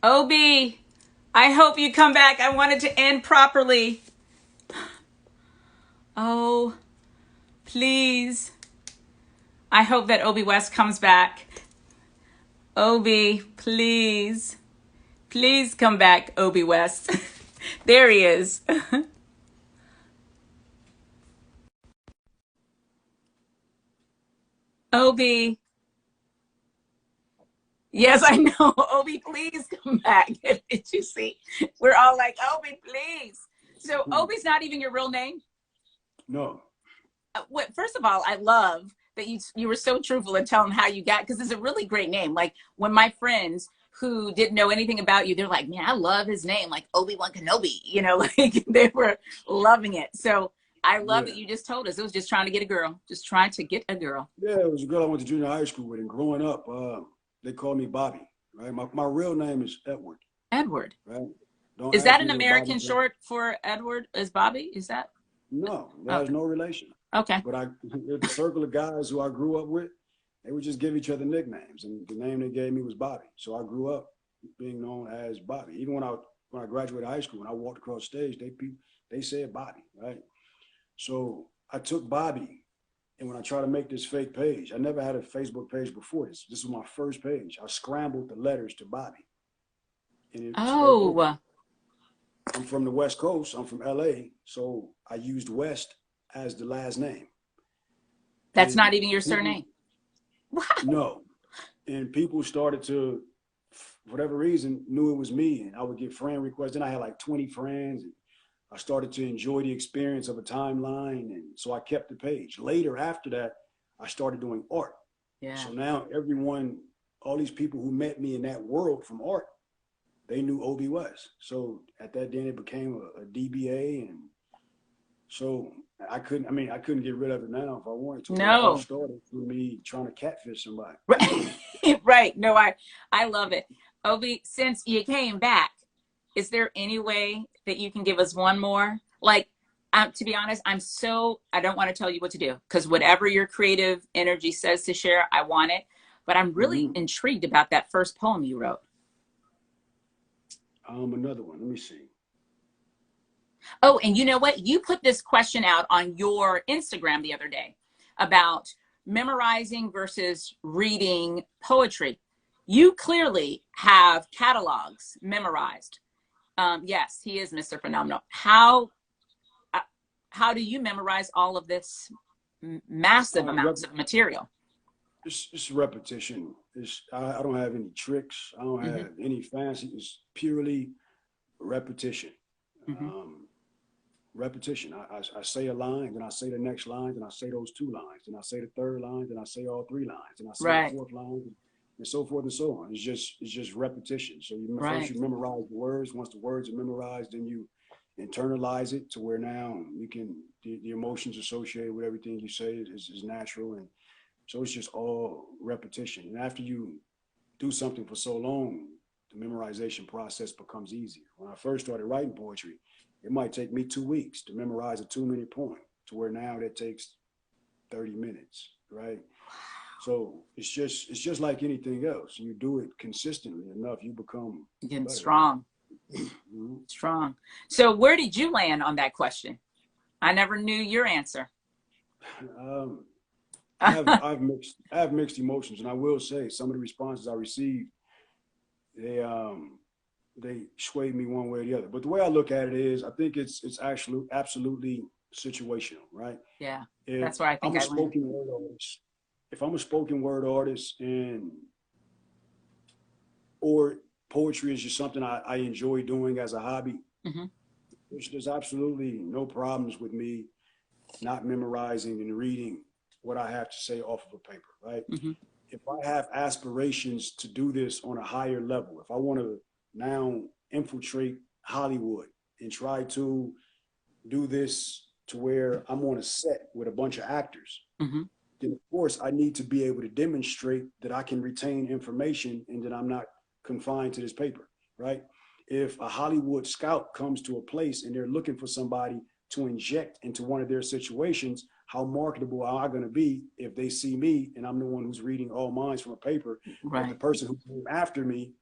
Obbie, I hope you come back. I wanted to end properly. Oh, please. I hope that Obbie West comes back. Obbie, please. Please come back, Obbie West. There he is. Obbie. Yes, I know. Obbie, please come back. Did you see? We're all like, Obbie, please. So Obbie's not even your real name? No. First of all, I love that you were so truthful in telling how you got, because it's a really great name. Like when my friends who didn't know anything about you, they're like, man, I love his name, like Obi-Wan Kenobi, like they were loving it. So I love Yeah. that you just told us it was just trying to get a girl, just trying to get a girl. Yeah, it was a girl I went to junior high school with, and growing up, they called me Bobby. Right. My real name is Edward. Edward. Right. Don't Is that ask an me what Bobby American said. short for Edward? Is Bobby? Is that? No, there's Okay. no relation. Okay. But the circle of guys who I grew up with, they would just give each other nicknames, and the name they gave me was Bobby. So I grew up being known as Bobby. Even when I graduated high school, when I walked across stage, they said Bobby, right? So I took Bobby, and when I tried to make this fake page, I never had a Facebook page before this. This was my first page. I scrambled the letters to Bobby, and it spoke open. Oh, I'm from the West Coast. I'm from LA, so I used West as the last name. that's not And even your people, surname. Wow. no, and people started to, for whatever reason, knew it was me, and I would get friend requests. Then I had like 20 friends, and I started to enjoy the experience of a timeline, and so I kept the page. Later, after that, I started doing art. Yeah. So now everyone, all these people who met me in that world from art, they knew Obi was. So at that then it became a DBA, and so I couldn't get rid of it now if I wanted to. But it all No. started with me trying to catfish somebody. Right. Right. No, I love it. Obi, since you came back, is there any way that you can give us one more? Like, to be honest, I don't want to tell you what to do, because whatever your creative energy says to share, I want it. But I'm really Mm-hmm. intrigued about that first poem you wrote. Another one. Let me see. Oh, and you know what? You put this question out on your Instagram the other day about memorizing versus reading poetry. You clearly have catalogs memorized. Yes, he is Mr. Phenomenal. Uh, how do you memorize all of this massive Rep, amounts of material? it's repetition. I don't have any tricks. I don't Mm-hmm, have any fancy. It's purely repetition. mm-hmm. Um, Repetition. I say a line, then I say the next line, then I say those two lines, then I say the third line, then I say all three lines, and I say the Right, fourth line, and so forth and so on. It's just repetition. So first right, you memorize the words. Once the words are memorized, then you internalize it to where now you can the emotions associated with everything you say is natural, and so it's just all repetition. And after you do something for so long, the memorization process becomes easier. When I first started writing poetry, it might take me 2 weeks to memorize a 2 minute poem, to where now that takes 30 minutes, right? So it's just like anything else. You do it consistently enough, you become getting better at strong, it. Mhm. strong. So where did you land on that question? I never knew your answer. um, I have mixed emotions, and I will say some of the responses I received, they they swayed me one way or the other. But the way I look at it is, I think it's actually absolutely situational, right? Yeah, If that's where I think I'm a I landed. spoken word artist, if I'm a spoken word artist, and or poetry is just something I enjoy doing as a hobby, Mm-hmm. there's absolutely no problems with me not memorizing and reading what I have to say off of a paper, right? Mm-hmm. If I have aspirations to do this on a higher level, if I want to now infiltrate Hollywood and try to do this to where I'm on a set with a bunch of actors, Mm-hmm. then of course I need to be able to demonstrate that I can retain information and that I'm not confined to this paper, right? If a Hollywood scout comes to a place and they're looking for somebody to inject into one of their situations, how marketable am I going to be if they see me and I'm the one who's reading all minds from a paper, but the Right. person who came after me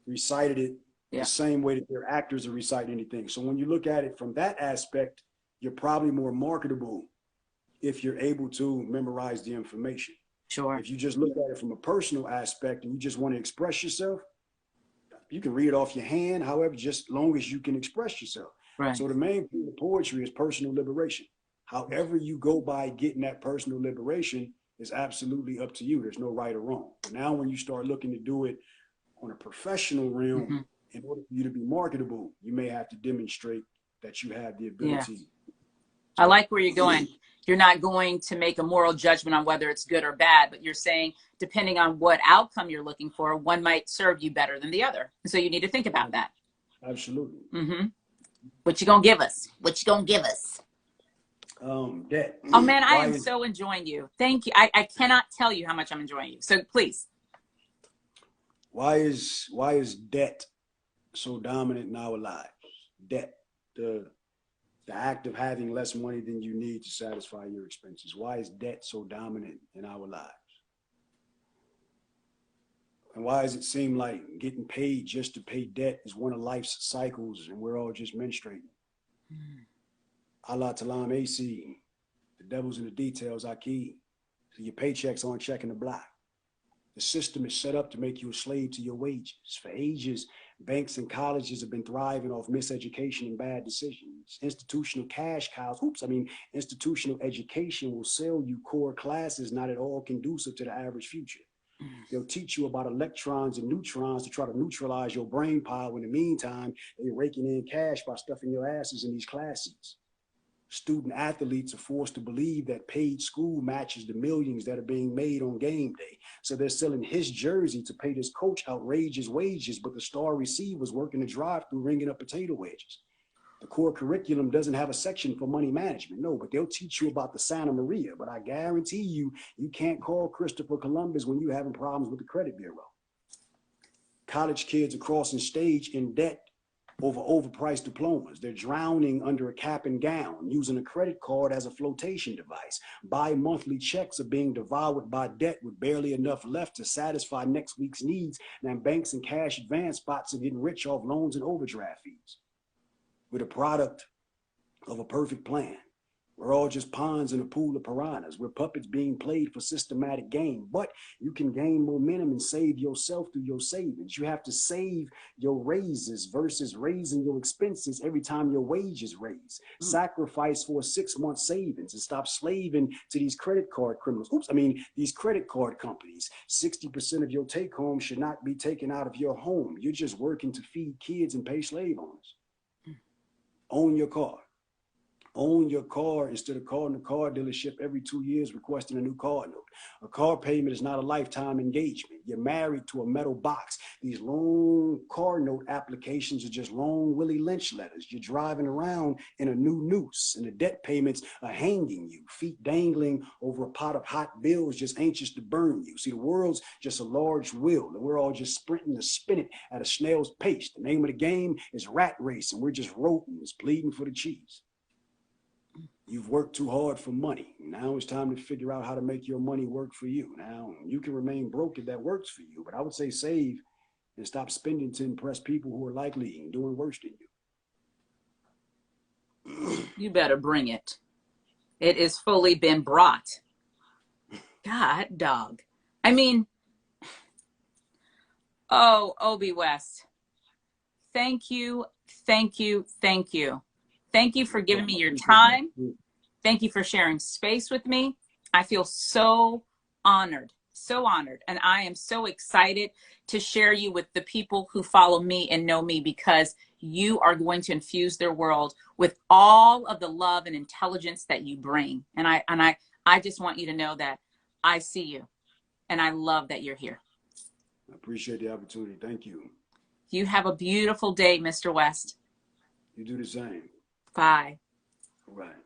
recited it Yeah. the same way that their actors are reciting anything. So when you look at it from that aspect, you're probably more marketable if you're able to memorize the information. Sure. If you just look at it from a personal aspect and you just want to express yourself, you can read it off your hand, however, just long as you can express yourself. Right. So the main thing of poetry is personal liberation. However you go by getting that personal liberation is absolutely up to you. There's no right or wrong. But now when you start looking to do it on a professional realm, Mm-hmm. in order for you to be marketable, you may have to demonstrate that you have the ability. Yeah. I like where you're going. You're not going to make a moral judgment on whether it's good or bad, but you're saying depending on what outcome you're looking for, one might serve you better than the other. And so you need to think about that. Absolutely. Mm-hmm. What you gonna give us? What you gonna give us? Debt. Oh man, I am so enjoying you. Thank you. I cannot tell you how much I'm enjoying you. So please. Why is debt so dominant in our lives? Debt, the act of having less money than you need to satisfy your expenses. Why is debt so dominant in our lives? And why does it seem like getting paid just to pay debt is one of life's cycles and we're all just menstruating? Allah Talam AC, the devil's in the details, I key. So your paychecks aren't checking the block. The system is set up to make you a slave to your wages. For ages, banks and colleges have been thriving off miseducation and bad decisions. Institutional cash cows, institutional education will sell you core classes not at all conducive to the average future. They'll teach you about electrons and neutrons to try to neutralize your brain power. In the meantime, they're raking in cash by stuffing your asses in these classes. Student athletes are forced to believe that paid school matches the millions that are being made on game day. So they're selling his jersey to pay this coach outrageous wages, but the star receiver's working the drive-through ringing up potato wedges. The core curriculum doesn't have a section for money management. No, but they'll teach you about the Santa Maria. But I guarantee you, you can't call Christopher Columbus when you're having problems with the credit bureau. College kids are crossing stage in debt over overpriced diplomas. They're drowning under a cap and gown, using a credit card as a flotation device. Bi-monthly checks are being devoured by debt with barely enough left to satisfy next week's needs. And banks and cash advance spots are getting rich off loans and overdraft fees. We're the product of a perfect plan. We're all just pawns in a pool of piranhas. We're puppets being played for systematic gain. But you can gain momentum and save yourself through your savings. You have to save your raises versus raising your expenses every time your wages raise. Sacrifice for a 6-month savings and stop slaving to these credit card criminals. These credit card companies. 60% of your take home should not be taken out of your home. You're just working to feed kids and pay slave owners. Own your car. Own your car instead of calling the car dealership every 2 years requesting a new car note. A car payment is not a lifetime engagement. You're married to a metal box. These long car note applications are just long Willie Lynch letters. You're driving around in a new noose, and the debt payments are hanging you, feet dangling over a pot of hot bills, just anxious to burn you. See, the world's just a large wheel, and we're all just sprinting to spin it at a snail's pace. The name of the game is rat race, and we're just rodents bleeding for the cheese. You've worked too hard for money. Now it's time to figure out how to make your money work for you. Now, you can remain broke if that works for you, but I would say save and stop spending to impress people who are likely doing worse than you. You better bring it. It is fully been brought. God, dog. Obbie West. Thank you, thank you, thank you. Thank you for giving me your time. Thank you for sharing space with me. I feel so honored, and I am so excited to share you with the people who follow me and know me, because you are going to infuse their world with all of the love and intelligence that you bring. And I just want you to know that I see you, and I love that you're here. I appreciate the opportunity. Thank you. You have a beautiful day, Mr. West. You do the same. Bye. All right.